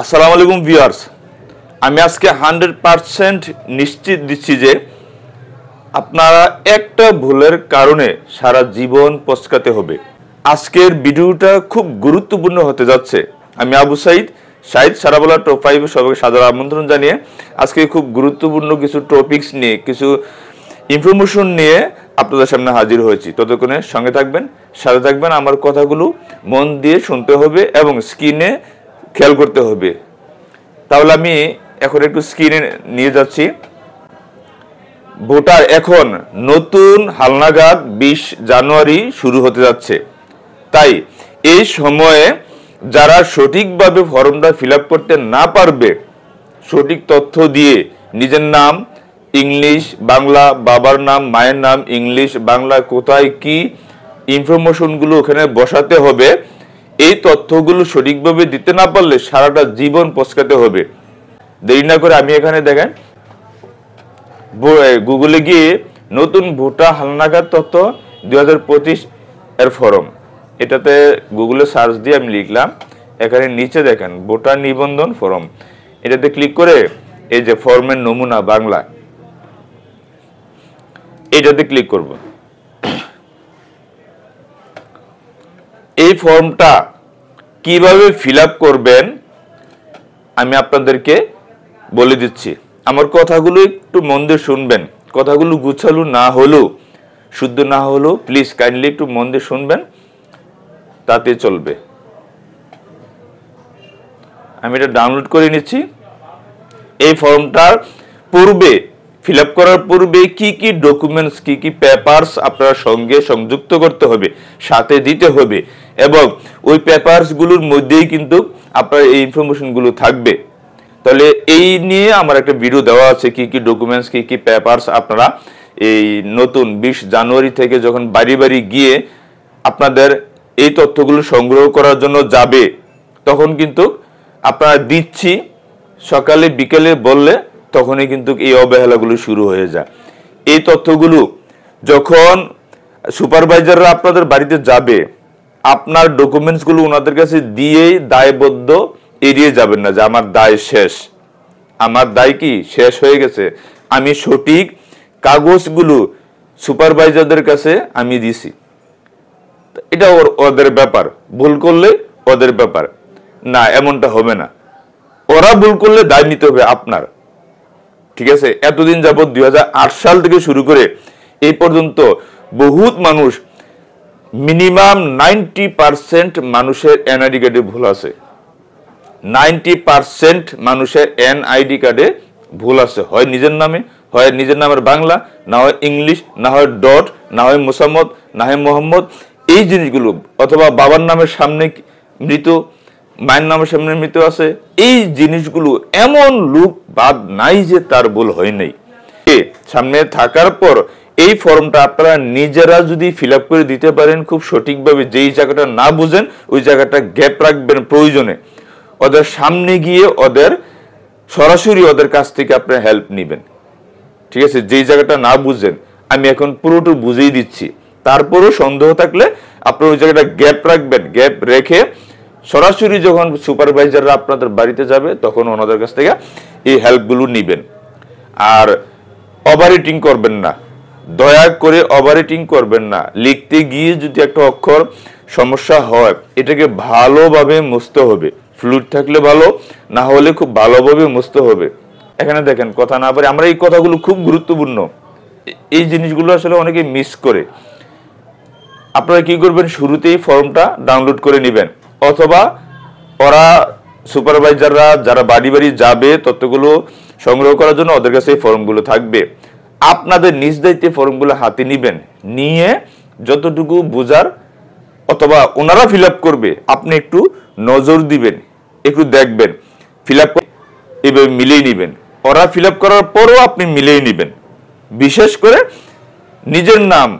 আসসালামু আলাইকুম ভিউয়ার্স, আমি আজকে 100% নিশ্চিত দিচ্ছি যে আপনারা একটা ভুলের কারণে সারা জীবন পস্কাতে হবে। আজকের ভিডিওটা খুব গুরুত্বপূর্ণ হতে যাচ্ছে। আমি আবু সাইদ সারাবলা টপ 5 সবাইকে সাদর আমন্ত্রণ জানিয়ে আজকে খুব গুরুত্বপূর্ণ কিছু টপিকস নিয়ে কিছু ইনফরমেশন নিয়ে আপনাদের সামনে হাজির হয়েছি। ততক্ষণে সঙ্গে থাকবেন, সাথে থাকবেন। আমার কথাগুলো মন দিয়ে শুনতে হবে এবং স্ক্রিনে খেয়াল করতে হবে। তাহলে আমি এখন একটু স্ক্রিনে নিয়ে যাচ্ছি। ভোটার এখন নতুন হালনাগাদ 20 জানুয়ারি শুরু হতে যাচ্ছে। তাই এই সময়ে যারা সঠিকভাবে ফর্মটা ফিল আপ করতে না পারবে, সঠিক তথ্য দিয়ে নিজের নাম ইংলিশ বাংলা, বাবার নাম মায়ের নাম ইংলিশ বাংলা, কোথায় কি ইনফরমেশনগুলো ওখানে বসাতে হবে, এই তথ্যগুলো সঠিকভাবে দিতে না পারলে সারাটা জীবন পস্কাতে হবে। দেরি না করে আমি এখানে দেখেন গুগলে গিয়ে নতুন ভোটার হালনাগাদ তথ্য 2025 এর ফর্ম, এটাতে গুগলে সার্চ দিয়ে আমি লিখলাম। এখানে নিচে দেখেন ভোটার নিবন্ধন ফর্ম, এটাতে ক্লিক করে এই যে ফর্মের নমুনা বাংলা, এটাতে ক্লিক করব। এই ফর্মটা কিভাবে ফিল আপ করবেন আমি আপনাদেরকে বলে দিচ্ছি। আমার কথাগুলো একটু মন দিয়ে শুনবেন। কথাগুলো গুছালো না হলেও, শুদ্ধ না হলেও প্লিজ কাইন্ডলি একটু মন দিয়ে শুনবেন, তাতে চলবে। আমি এটা ডাউনলোড করে নিচ্ছি। এই ফর্মটার পূর্বে ফিল আপ করার পূর্বে কি কি ডকুমেন্টস, কি কি পেপারস আপনার সঙ্গে সংযুক্ত করতে হবে, সাথে দিতে হবে, এবং ওই পেপারসগুলোর মধ্যেই কিন্তু আপনার এই ইনফরমেশনগুলো থাকবে। তাহলে এই নিয়ে আমার একটা ভিডিও দেওয়া আছে, কি কি ডকুমেন্টস, কি কি পেপারস আপনারা এই নতুন 20 জানুয়ারি থেকে যখন বাড়ি বাড়ি গিয়ে আপনাদের এই তথ্যগুলো সংগ্রহ করার জন্য যাবে, তখন কিন্তু আপনারা দিচ্ছি সকালে বিকেলে বললে তখনই কিন্তু এই অবহেলাগুলো শুরু হয়ে যায়। এই তথ্যগুলো যখন সুপারভাইজাররা আপনাদের বাড়িতে যাবে, আপনার ডকুমেন্টসগুলো ওনাদের কাছে দিয়েই দায়বদ্ধ এড়িয়ে যাবেন না যে আমার দায় শেষ, আমার দায় কি শেষ হয়ে গেছে, আমি সঠিক কাগজগুলো সুপারভাইজারদের কাছে আমি দিছি। এটা ওদের ব্যাপার, ভুল করলে ওদের ব্যাপার না, এমনটা হবে না। ওরা ভুল করলে দায় নিতে হবে আপনার, ঠিক আছে? এতদিন যাবত 2008 সাল থেকে শুরু করে এই পর্যন্ত বহুত মানুষ, মিনিমাম 90% মানুষের এনআইডি কার্ডে ভুল আছে। 90% মানুষের এনআইডি কার্ডে ভুল আছে, হয় নিজের নামে, হয় নিজের নামের বাংলা, না হয় ইংলিশ, না হয় ডট, না হয় মুসাম্মদ, না হয় মোহাম্মদ, এই জিনিসগুলো, অথবা বাবার নামের সামনে মৃত, মায়ের নামের সামনে মৃত আছে। এই জিনিসগুলো এমন লোক বাদ নাই যে তার ভুল হয় নাই। সামনে থাকার পর এই ফর্মটা আপনারা নিজেরা যদি ফিল আপ করে দিতে পারেন খুব সঠিকভাবে, যেই জায়গাটা না বুঝেন ওই জায়গাটা গ্যাপ রাখবেন, প্রয়োজনে ওদের সামনে গিয়ে ওদের সরাসরি ওদের কাছ থেকে আপনি হেল্প নেবেন, ঠিক আছে? যেই জায়গাটা না বুঝেন আমি এখন পুরোটা বুঝিয়ে দিচ্ছি, তারপরও সন্দেহ থাকলে আপনি ওই জায়গাটা গ্যাপ রাখবেন। গ্যাপ রেখে সরাসরি যখন সুপারভাইজাররা আপনাদের বাড়িতে যাবে তখন ওনাদের কাছ থেকে এই হেল্পগুলো নেবেন। আর ওভাররাইটিং করবেন না, দয়া করে ওভাররাইটিং করবেন না। লিখতে গিয়ে যদি একটা অক্ষর সমস্যা হয় এটাকে ভালোভাবে মুছতে হবে, ফ্লুইড থাকলে ভালো, না হলে খুব ভালোভাবে মুছতে হবে। এখানে দেখেন কথা না পারে, আমরা এই কথাগুলো খুব গুরুত্বপূর্ণ, এই জিনিসগুলো আসলে অনেকে মিস করে। আপনারা কি করবেন, শুরুতেই ফর্মটা ডাউনলোড করে নেবেন, অথবা ওরা সুপারভাইজাররা যারা বাড়ি বাড়ি যাবে তথ্যগুলো সংগ্রহ করার জন্য ওদের কাছে এই ফর্মগুলো থাকবে। আপনাদের নিজ দায়িত্বে ফর্মগুলো হাতে নেবেন, নিয়ে যতটুকু বোঝার, অথবা ওনারা ফিল আপ করবে আপনি একটু নজর দিবেন, একটু দেখবেন, ফিল আপ এভাবে মিলিয়ে নেবেন। ওরা ফিল আপ করার পরও আপনি মিলিয়ে নেবেন। বিশেষ করে নিজের নাম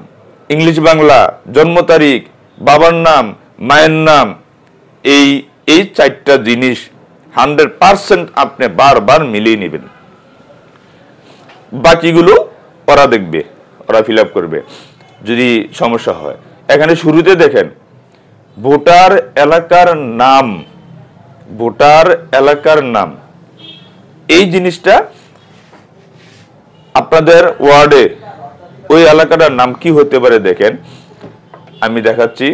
ইংলিশ বাংলা, জন্ম তারিখ, বাবার নাম, মায়ের নাম, এই 4টা জিনিস 100% আপনি বারবার মিলিয়ে নেবেন। বাকিগুলো ওরা দেখবে, ওরা ফিল আপ করবে যদি সমস্যা হয়। এখানে শুরুতে দেখেন ভোটার এলাকার নাম, ভোটার এলাকার নাম, এই জিনিসটা আপনাদের ওয়ার্ডে ওই এলাকাটার নাম কি হতে পারে দেখেন, আমি দেখাচ্ছি।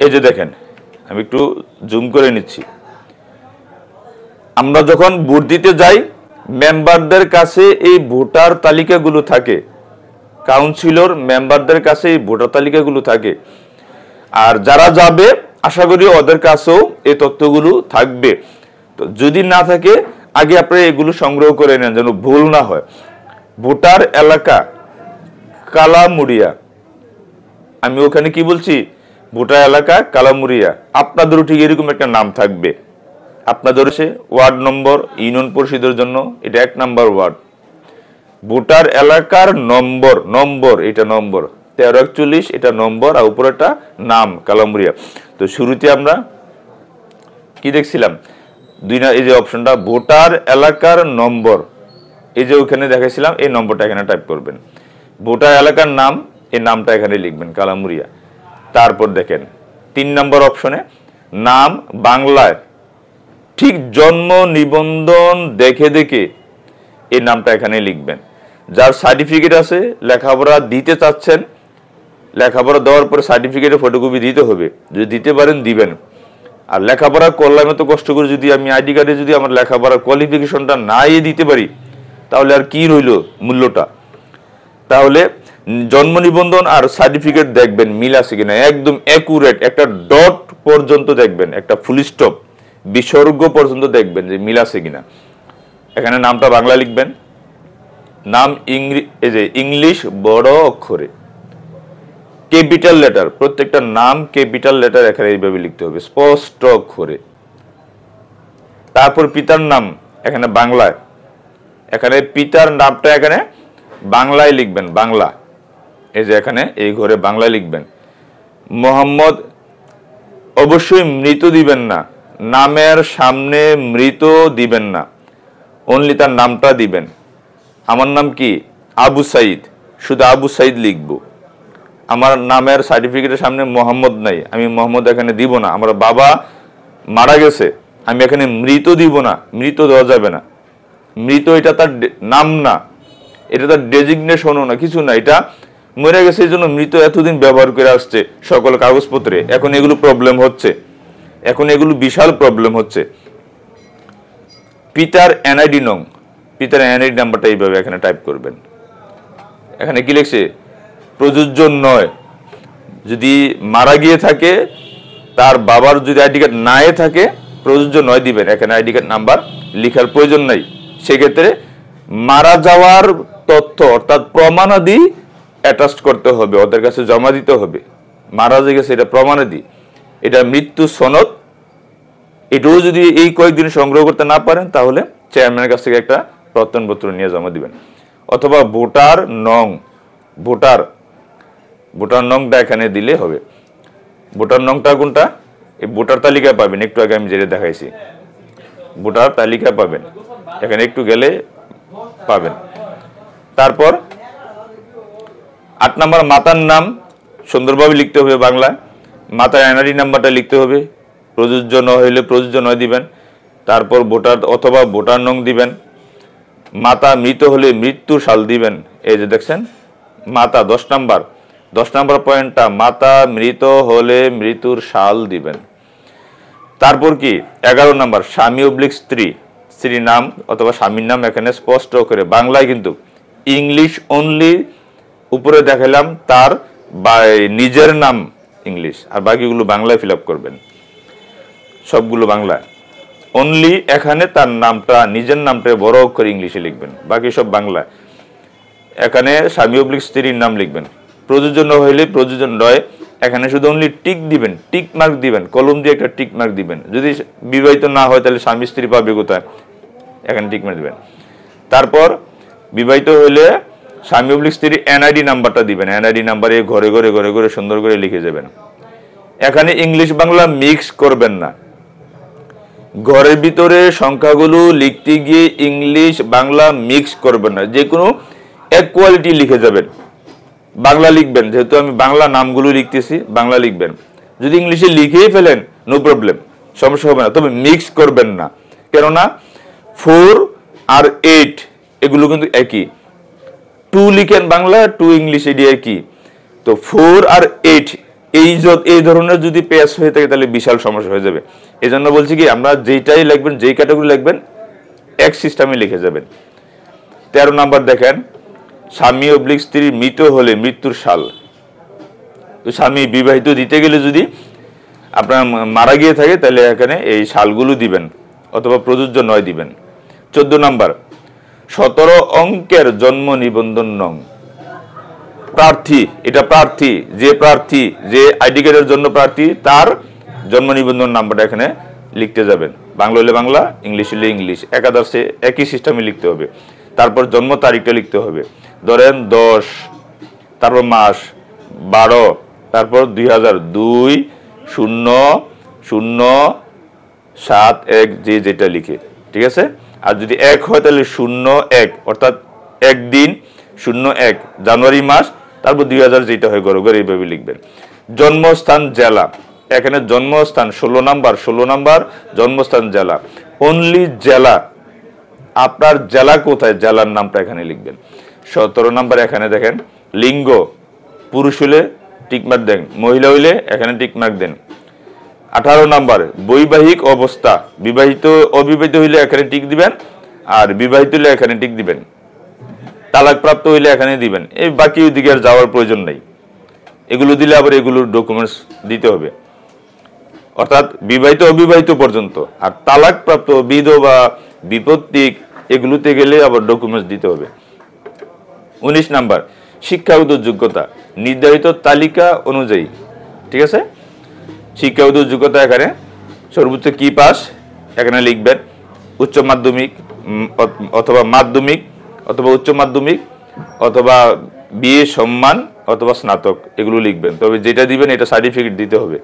এই যে দেখেন, আমি একটু জুম করে নিচ্ছি। আমরা যখন ভোট দিতে যাই, মেম্বারদের কাছে এই ভোটার তালিকাগুলো থাকে, কাউন্সিলর মেম্বারদের কাছে এই ভোটার তালিকাগুলো থাকে। আর যারা যাবে আশা করি ওদের কাছেও এই তথ্যগুলো থাকবে। তো যদি না থাকে, আগে আপনারা এগুলো সংগ্রহ করে নেন যেন ভুল না হয়। ভোটার এলাকা কালামুড়িয়া, আমি ওখানে কি বলছি, ভোটার এলাকা কালামুড়িয়া। আপনাদেরও ঠিক এরকম একটা নাম থাকবে। আপনাদের সে ওয়ার্ড নম্বর, ইউনিয়ন পরিষদের জন্য এটা 1 নম্বর ওয়ার্ড। ভোটার এলাকার নম্বর এটা নম্বর 1341, এটা নম্বর, আর উপরে একটা নাম কালামুড়িয়া। তো শুরুতে আমরা কি দেখছিলাম, এই যে অপশনটা ভোটার এলাকার নম্বর, এই যে ওখানে দেখাইছিলাম, এই নম্বরটা এখানে টাইপ করবেন। ভোটার এলাকার নাম, এই নামটা এখানে লিখবেন কালামুড়িয়া। তারপর দেখেন 3 নম্বর অপশনে নাম বাংলায়, ঠিক জন্ম নিবন্ধন দেখে দেখে এই নামটা এখানে লিখবেন। যার সার্টিফিকেট আছে, লেখাপড়া দিতে চাচ্ছেন, লেখাপড়া দেওয়ার পরে সার্টিফিকেটের ফটোকপি দিতে হবে, যদি দিতে পারেন দিবেন। আর লেখাপড়া করলাম এত কষ্ট করে, যদি আমি আইডি কার্ডে যদি আমার লেখাপড়ার কোয়ালিফিকেশনটা নাই দিতে পারি, তাহলে আর কি রইল মূল্যটা। তাহলে জন্ম নিবন্ধন আর সার্টিফিকেট দেখবেন মিল আছে কিনা, একদম অ্যাকুরেট, একটা ডট পর্যন্ত দেখবেন, একটা ফুল স্টপ বিসর্গ পর্যন্ত দেখবেন যে মিল আছে কিনা। এখানে নামটা বাংলা লিখবেন, নাম ইংলিশ বড় অক্ষরে, ক্যাপিটাল লেটার, প্রত্যেকটা নাম ক্যাপিটাল লেটার এখানে এইভাবে লিখতে হবে স্পষ্ট অক্ষরে। তারপর পিতার নাম এখানে বাংলায়, এখানে পিতার নামটা এখানে বাংলায় লিখবেন, বাংলা, এই যে এখানে এই ঘরে বাংলায় লিখবেন। মোহাম্মদ অবশ্যই মৃত দিবেন না, নামের সামনে মৃত দিবেন না, অনলি তার নামটা দিবেন। আমার নাম কি আবু সাইদ, শুধু আবু সাইদ লিখবো। আমার নামের সার্টিফিকেটের সামনে মোহাম্মদ নাই, আমি মোহাম্মদ এখানে দিব না। আমার বাবা মারা গেছে, আমি এখানে মৃত দিব না, মৃত দেওয়া যাবে না। মৃত এটা তার নাম না, এটা তার ডেজিগনেশনও না, কিছু না, এটা মরে গেছে এই জন্য মৃত এতদিন ব্যবহার করে আসছে সকল কাগজপত্রে। এখন এগুলো প্রবলেম হচ্ছে, এখন এগুলো বিশাল প্রবলেম হচ্ছে। পিতার এনআইডি নং, পিতার এনআইডি নাম্বারটা এইভাবে এখানে টাইপ করবেন। এখানে কি লিখছে, প্রযোজ্য নয়। যদি মারা গিয়ে থাকে, তার বাবার যদি আইডি কার্ড নাই থাকে, প্রযোজ্য নয় দিবেন, এখানে আইডি কার্ড নাম্বার লেখার প্রয়োজন নাই। সেক্ষেত্রে মারা যাওয়ার তথ্য অর্থাৎ প্রমাণাদি অ্যাটাচ করতে হবে, ওদের কাছে জমা দিতে হবে। মারা যে গেছে এটা প্রমাণাদি, এটা মৃত্যু সনদ, এটাও যদি এই কয়েকদিন সংগ্রহ করতে না পারেন, তাহলে চেয়ারম্যানের কাছ থেকে একটা প্রত্যয়নপত্র নিয়ে জমা দিবেন। অথবা ভোটার নং, ভোটার নংটা এখানে দিলে হবে। ভোটার নংটা কোনটা, এই ভোটার তালিকা পাবেন, একটু আগে আমি যেটা দেখাইছি, ভোটার তালিকা পাবেন, এখানে একটু গেলে পাবেন। তারপর 8 নম্বর মাতার নাম সুন্দরভাবে লিখতে হবে বাংলায়, মাতার এনআইডি নাম্বারটা লিখতে হবে, প্রযোজ্য ন হইলে প্রযোজ্য নয় দিবেন। তারপর ভোটার অথবা ভোটার নং দিবেন। মাতা মৃত হলে মৃত্যু সাল দিবেন, এই যে দেখছেন মাতা 10 নম্বর পয়েন্টটা, মাতা মৃত হলে মৃত্যুর সাল দিবেন। তারপর কি 11 নম্বর স্বামী অবলিক স্ত্রী, স্ত্রীর নাম অথবা স্বামীর নাম এখানে স্পষ্ট করে বাংলায়, কিন্তু ইংলিশ অনলি, উপরে দেখালাম তার নিজের নাম ইংলিশ, আর বাকিগুলো বাংলায় ফিল আপ করবেন, সবগুলো বাংলায়। অনলি এখানে তার নামটা, নিজের নামটা বড় অক্ষরে ইংলিশে লিখবেন, বাকি সব বাংলায়। এখানে স্বামী অবলিক স্ত্রীর নাম লিখবেন, প্রযোজ্য ন হইলে প্রযোজ্য নয়, এখানে শুধু অনলি টিক দিবেন, টিক মার্ক দিবেন, কলম দিয়ে একটা টিক মার্ক দিবেন। যদি বিবাহিত না হয় তাহলে স্বামী স্ত্রী পাবে কোথায়, এখানে টিক মার্ক দিবেন। তারপর বিবাহিত হইলে স্বামী অবলিক স্ত্রী এনআইডি নাম্বারটা দিবেন, এনআইডি নাম্বারে ঘরে ঘরে ঘরে ঘরে সুন্দর করে লিখে যাবেন। এখানে ইংলিশ বাংলা মিক্স করবেন না, ঘরের ভিতরে সংখ্যাগুলো লিখতে গিয়ে ইংলিশ বাংলা মিক্স করবেন না, যে কোনো এক কোয়ালিটি লিখে যাবেন। বাংলা লিখবেন, যেহেতু আমি বাংলা নামগুলো লিখতেছি বাংলা লিখবেন। যদি ইংলিশে লিখেই ফেলেন নো প্রবলেম, সমস্যা হবে না, তবে মিক্স করবেন না। কেননা 4 আর 8 এগুলো কিন্তু একই। 2 লিখেন বাংলা, 2 ইংলিশ, এটি একই। তো 4 আর 8 এই ধরনের যদি পেস হয়ে থাকে তাহলে বিশাল সমস্যা হয়ে যাবে। এই জন্য বলছি কি, আমরা যেটাই লিখবেন, যেই ক্যাটাগরি লিখবেন এক সিস্টেমে লিখে যাবেন। 13 নাম্বার দেখেন, স্বামী / স্ত্রী মৃত হলে মৃত্যুর সাল। তো স্বামী বিবাহিত দিতে গেলে যদি আপনার মারা গিয়ে থাকে তাহলে এখানে এই সালগুলো দিবেন, অথবা প্রযোজ্য নয় দিবেন। 14 নাম্বার, 17 অঙ্কের জন্ম নিবন্ধন নং। প্রার্থী, এটা প্রার্থী, যে আইডি কার্ডের জন্য প্রার্থী তার জন্ম নিবন্ধন নাম্বারটা এখানে লিখতে যাবেন। বাংলা হলে বাংলা, ইংলিশ হলে ইংলিশ, একাদশে একই সিস্টেমে লিখতে হবে। তারপর জন্ম তারিখটা লিখতে হবে। ধরেন 10, তারপর মাস 12, তারপর 2002 0007 যেটা লিখে, ঠিক আছে। আর যদি 1 হয় তাহলে 01, অর্থাৎ একদিন 01 জানুয়ারি মাস, তারপর 2000 যেটা হয় গড় এইভাবে লিখবেন। জন্মস্থান জেলা, এখানে জন্মস্থান 16 নাম্বার জন্মস্থান জেলা, অনলি জেলা, আপনার জেলা কোথায় জেলার নামটা এখানে লিখবেন। 17 নাম্বার এখানে দেখেন, লিঙ্গ, পুরুষ হলে টিকমার্ক দেন, মহিলা হইলে এখানে টিকমার্ক দেন। 18 নাম্বার বৈবাহিক অবস্থা, বিবাহিত অবিবাহিত হইলে এখানে টিক দিবেন, আর বিবাহিত হইলে এখানে টিক দিবেন। তালাকপ্রাপ্ত হইলে এখানে দিবেন। এই বাকি ওইদিকে আর যাওয়ার প্রয়োজন নেই, এগুলো দিলে আবার এগুলোর ডকুমেন্টস দিতে হবে, অর্থাৎ বিবাহিত অবিবাহিত পর্যন্ত। আর তালাকপ্রাপ্ত, বিধবা, বিপত্তিক এগুলোতে গেলে আবার ডকুমেন্টস দিতে হবে। 19 নাম্বার শিক্ষাগত যোগ্যতা, নির্ধারিত তালিকা অনুযায়ী, ঠিক আছে। শিক্ষাগত যোগ্যতা এখানে সর্বোচ্চ কি পাস এখানে লিখবেন, উচ্চ মাধ্যমিক অথবা মাধ্যমিক অথবা উচ্চ মাধ্যমিক অথবা বিএ সম্মান অথবা স্নাতক, এগুলো লিখবেন। তবে যেটা দিবেন এটা সার্টিফিকেট দিতে হবে।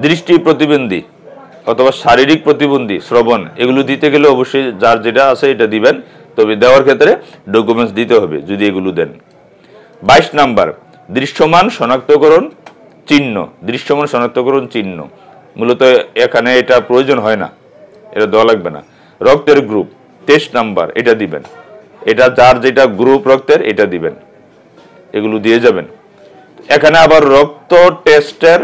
দৃষ্টি প্রতিবন্ধী অথবা শারীরিক প্রতিবন্ধী, শ্রবণ, এগুলো দিতে গেলে অবশ্যই যার যেটা আছে এটা দিবেন, তবে দেওয়ার ক্ষেত্রে ডকুমেন্টস দিতে হবে যদি এগুলো দেন। 22 নাম্বার দৃশ্যমান শনাক্তকরণ চিহ্ন, দৃশ্যমান শনাক্তকরণ চিহ্ন, মূলত এখানে এটা প্রয়োজন হয় না, এটা দেওয়া লাগবে না। রক্তের গ্রুপ 23 নাম্বার এটা দিবেন, এটা যার যেটা গ্রুপ রক্তের এটা দিবেন, এগুলো দিয়ে যাবেন। এখানে আবার রক্ত টেস্টের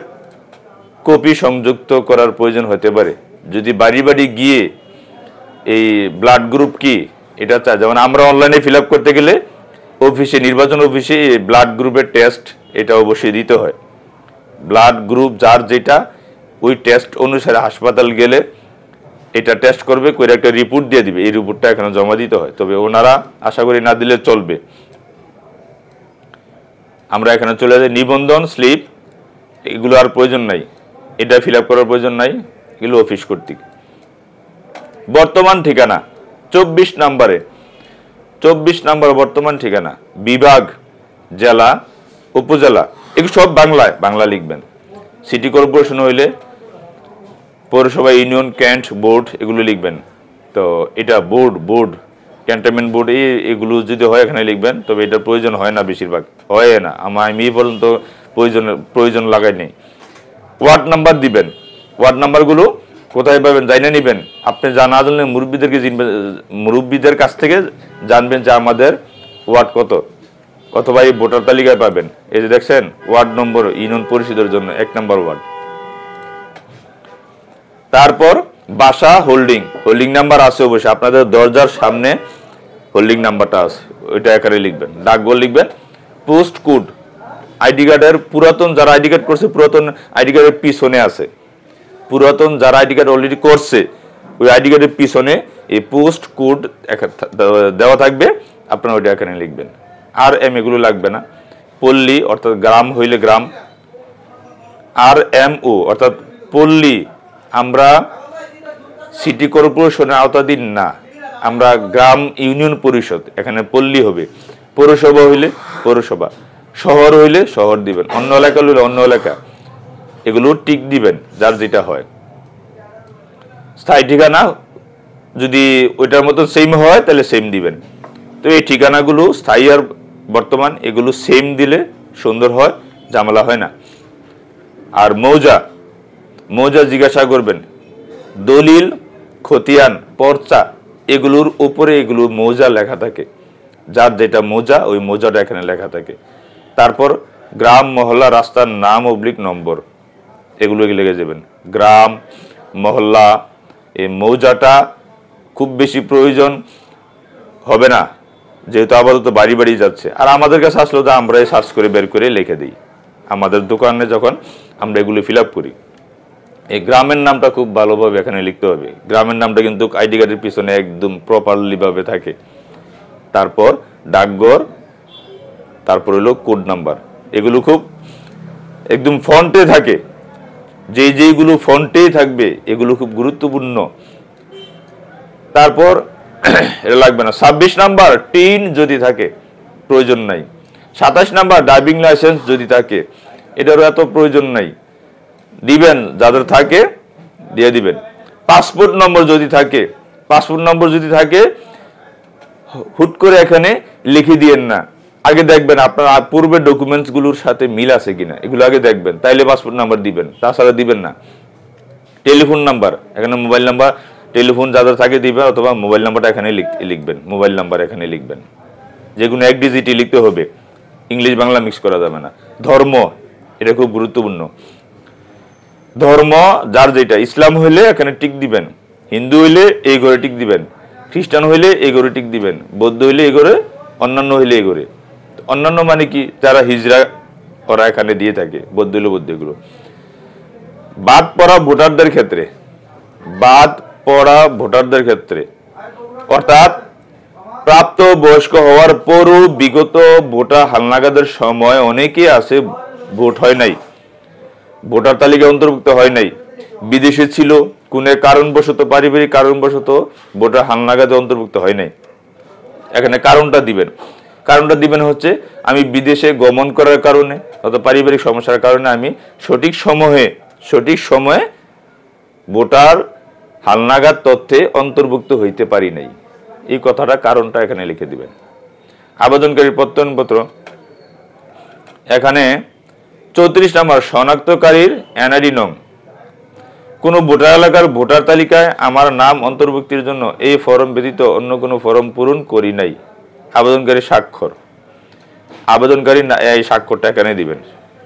কপি সংযুক্ত করার প্রয়োজন হতে পারে, যদি বাড়ি বাড়ি গিয়ে এই ব্লাড গ্রুপ কি এটা চায়। যেমন আমরা অনলাইনে ফিল আপ করতে গেলে অফিসে, নির্বাচন অফিসে ব্লাড গ্রুপের টেস্ট এটা অবশ্যই দিতে হয়। ব্লাড গ্রুপ যার যেটা ওই টেস্ট অনুসারে হাসপাতাল গেলে এটা টেস্ট করবে, করে একটা রিপোর্ট দিয়ে দিবে, এই রিপোর্টটা এখানে জমা দিতে হয়, তবে ওনারা আশা করি না দিলে চলবে। আমরা এখানে চলে যাই নিবন্ধন স্লিপ, এগুলো আর প্রয়োজন নাই, এটা ফিল আপ করার প্রয়োজন নাই, এগুলো অফিস কর্তৃক। বর্তমান ঠিকানা 24 নাম্বারে, 24 নাম্বার বর্তমান ঠিকানা, বিভাগ, জেলা, উপজেলা, এগুলো সব বাংলায় বাংলা লিখবেন। সিটি কর্পোরেশন হইলে পৌরসভা, ইউনিয়ন, ক্যান্ট, বোর্ড এগুলো লিখবেন। তো এটা বোর্ড ক্যান্টনমেন্ট বোর্ড এগুলো যদি হয় এখানে লিখবেন, তবে এটার প্রয়োজন হয় না, বেশিরভাগ হয় না, আমি পর্যন্ত প্রয়োজন লাগাই নেই। ওয়ার্ড নাম্বার দিবেন, ওয়ার্ড নাম্বারগুলো কোথায় পাবেন জানিয়ে নেবেন। আপনি জানা জানলে মুরব্বীদের কাছ থেকে জানবেন যে আমাদের ওয়ার্ড কত, অথবা এই ভোটার তালিকায় পাবেন। এই যে দেখছেন ওয়ার্ড নম্বর, ইউনিয়ন পরিষদের জন্য 1 নম্বর ওয়ার্ড। তারপর বাসা, হোল্ডিং নাম্বার আছে অবশ্যই, আপনাদের দরজার সামনে হোল্ডিং নাম্বারটা আছে, ওইটা এখানে লিখবেন। ডাকঘর লিখবেন। পোস্ট কোড, আইডি কার্ডের পুরাতন যারা আইডি কার্ড করছে, পুরাতন আইডি কার্ডের পিছনে আছে, পুরাতন যারা আইডি কার্ড অলরেডি করছে ওই আইডি কার্ডের পিছনে এই পোস্ট কোড দেওয়া থাকবে, আপনারা ওইটা এখানে লিখবেন। আর এগুলো লাগবে না। পল্লী অর্থাৎ গ্রাম হইলে গ্রাম, RMO অর্থাৎ পল্লী, আমরা সিটি কর্পোরেশনের আওতাধীন না, আমরা গ্রাম ইউনিয়ন পরিষদ, এখানে পল্লী হবে। পৌরসভা হইলে পৌরসভা, শহর হইলে শহর দিবেন, অন্য এলাকা হইলে অন্য এলাকা, এগুলো টিক দিবেন যার যেটা হয়। স্থায়ী ঠিকানা যদি ওইটার মতো সেম হয় তাহলে সেম দিবেন। তো এই ঠিকানাগুলো স্থায়ী আর বর্তমান এগুলো সেম দিলে সুন্দর হয়, ঝামেলা হয় না। আর মৌজা জিজ্ঞাসা করবেন, দলিল, খতিয়ান, পর্চা এগুলোর উপরে এগুলো মৌজা লেখা থাকে, যার যেটা মৌজা ওই মৌজাটা এখানে লেখা থাকে। তারপর গ্রাম, মহল্লা, রাস্তার নাম / নম্বর এগুলো লিখে যাবেন। গ্রাম, মহল্লা, এই মৌজাটা খুব বেশি প্রয়োজন হবে না, যেহেতু আপাতত বাড়ি বাড়ি যাচ্ছে। আর আমাদের কাছে আসলে তো আমরাই সার্চ করে বের করে লিখে দিই আমাদের দোকানে যখন আমরা এগুলো ফিল আপ করি। এই গ্রামের নামটা খুব ভালোভাবে এখানে লিখতে হবে। গ্রামের নামটা কিন্তু আইডি কার্ডের পিছনে একদম প্রপারলি ভাবে থাকে। তারপর ডাকঘর, তারপর হলো কোড নাম্বার, এগুলো খুব একদম ফন্টে থাকে। যেইগুলো ফন্টেই থাকবে এগুলো খুব গুরুত্বপূর্ণ। তারপর এটা লাগবে না। 26 নাম্বার টিন যদি থাকে প্রয়োজন নাই। 27 নাম্বার ড্রাইভিং লাইসেন্স যদি থাকে এটারও এত প্রয়োজন নাই, দিবেন যাদের থাকে দিয়ে দিবেন। পাসপোর্ট নম্বর যদি থাকে হুট করে এখানে লিখে দিয়েন না, আগে দেখবেন আপনার পূর্বের ডকুমেন্টস গুলোর সাথে মিল আছে কিনা, এগুলো আগে দেখবেন, তাইলে পাসপোর্ট নাম্বার দিবেন, তাছাড়া দিবেন না। টেলিফোন নাম্বার, এখানে মোবাইল নাম্বার, টেলিফোন যাদের থাকে দিবেন, অথবা মোবাইল নাম্বারটা এখানে লিখবেন, মোবাইল নাম্বার এখানে লিখবেন। যেগুলো এক ডিজিটই লিখতে হবে, ইংলিশ বাংলা মিক্স করা যাবে না। ধর্ম, এটা খুব গুরুত্বপূর্ণ। ধর্ম যার যেটা, ইসলাম হইলে এখানে টিক দিবেন, হিন্দু হইলে এই ঘরে টিক দিবেন, খ্রিস্টান হইলে এই ঘরে টিক দিবেন, বৌদ্ধ হইলে এই ঘরে, অন্যান্য হইলে এই ঘরে। অন্যান্য মানে কি, যারা হিজরা ওরা এখানে দিয়ে থাকে, বৌদ্ধ হইলে বৌদ্ধ। এগুলো বাদ পড়া ভোটারদের ক্ষেত্রে অর্থাৎ প্রাপ্ত বয়স্ক হওয়ার পরও বিগত ভোটার হালনাগাদের সময় অনেকে আছে ভোট হয় নাই, ভোটার তালিকায় অন্তর্ভুক্ত হয় নাই, বিদেশে ছিল, কোন কারণবশত, পারিবারিক কারণবশত ভোটার হালনাগাদে অন্তর্ভুক্ত হয় নাই। এখানে কারণটা দিবেন হচ্ছে আমি বিদেশে গমন করার কারণে অথবা পারিবারিক সমস্যার কারণে আমি সঠিক সময়ে ভোটার হালনাগাদ তথ্যে অন্তর্ভুক্ত হইতে পারি নাই, এই কথাটা কারণটা এখানে লিখে দিবেন। আবেদনকারীর প্রত্যয়নপত্র, এখানে 34 নম্বর শনাক্তকারীর এনআইডি নং। কোন ভোটার এলাকার ভোটার তালিকায় আমার নাম অন্তর্ভুক্তির জন্য এই ফরম ব্যতীত অন্য কোনো ফরম পূরণ করি নাই। আবেদনকারীর স্বাক্ষর, এই স্বাক্ষরটা এখানে দিবেন,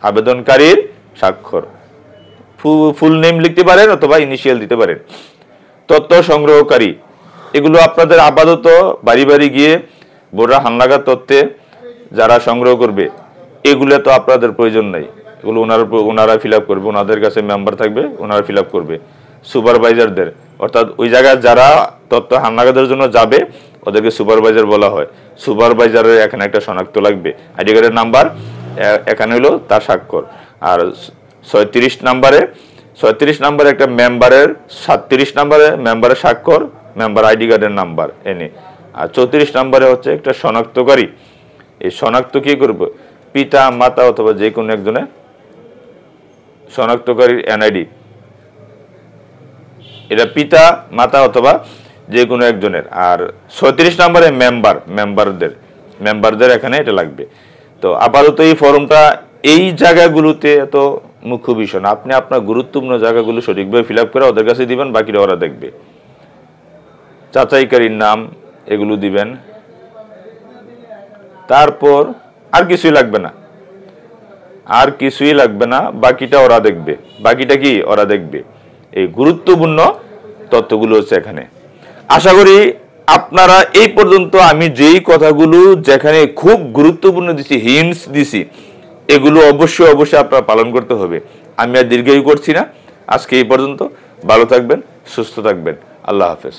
আবেদনকারীর স্বাক্ষর। ফুল নেম লিখতে পারেন অথবা ইনিশিয়াল দিতে পারেন। তথ্য সংগ্রহকারী, এগুলো আপনাদের আপাতত বাড়ি বাড়ি গিয়ে ভোটার হালনাগাদ তথ্যে যারা সংগ্রহ করবে এগুলো তো আপনাদের প্রয়োজন নাই, এগুলো ওনারা ফিল আপ করবে, ওনাদের কাছে মেম্বার থাকবে, ওনারা ফিল আপ করবে। সুপারভাইজারদের, অর্থাৎ ওই জায়গায় যারা তথ্য হালনাগাদের জন্য যাবে ওদেরকে সুপারভাইজার বলা হয়। সুপারভাইজারের এখানে একটা শনাক্ত লাগবে, আইডি কার্ডের নাম্বার, এখানে হলো তার স্বাক্ষর। আর 36 নাম্বারে একটা মেম্বারের, 37 নাম্বারে মেম্বারের স্বাক্ষর, মেম্বার আইডি কার্ডের নাম্বার এনে। আর 34 নাম্বারে হচ্ছে একটা শনাক্তকারী, এই শনাক্ত কি করবে, পিতা, মাতা অথবা যে কোনো একজনের শনাক্তকারীর এনআইডি, এটা পিতা, মাতা অথবা যে কোনো একজনের। আর 36 নম্বরে মেম্বারদের এখানে এটা লাগবে। তো আপাতত এই ফর্মটা এই জায়গাগুলোতে এত মুখ্য বিষয় না, আপনি আপনার গুরুত্বপূর্ণ জায়গাগুলো সঠিকভাবে ফিল আপ করে ওদের কাছে দিবেন, বাকিটা ওরা দেখবে। যাচাইকারীর নাম এগুলো দিবেন। তারপর আর কিছুই লাগবে না, বাকিটা ওরা দেখবে। বাকিটা কি ওরা দেখবে, এই গুরুত্বপূর্ণ তথ্যগুলো হচ্ছে এখানে। আশা করি আপনারা এই পর্যন্ত আমি যেই কথাগুলো যেখানে খুব গুরুত্বপূর্ণ দিছি, হিন্টস দিছি, এগুলো অবশ্যই আপনারা পালন করতে হবে। আমি আর দীর্ঘায়ু করছি না, আজকে এই পর্যন্ত। ভালো থাকবেন, সুস্থ থাকবেন, আল্লাহ হাফেজ।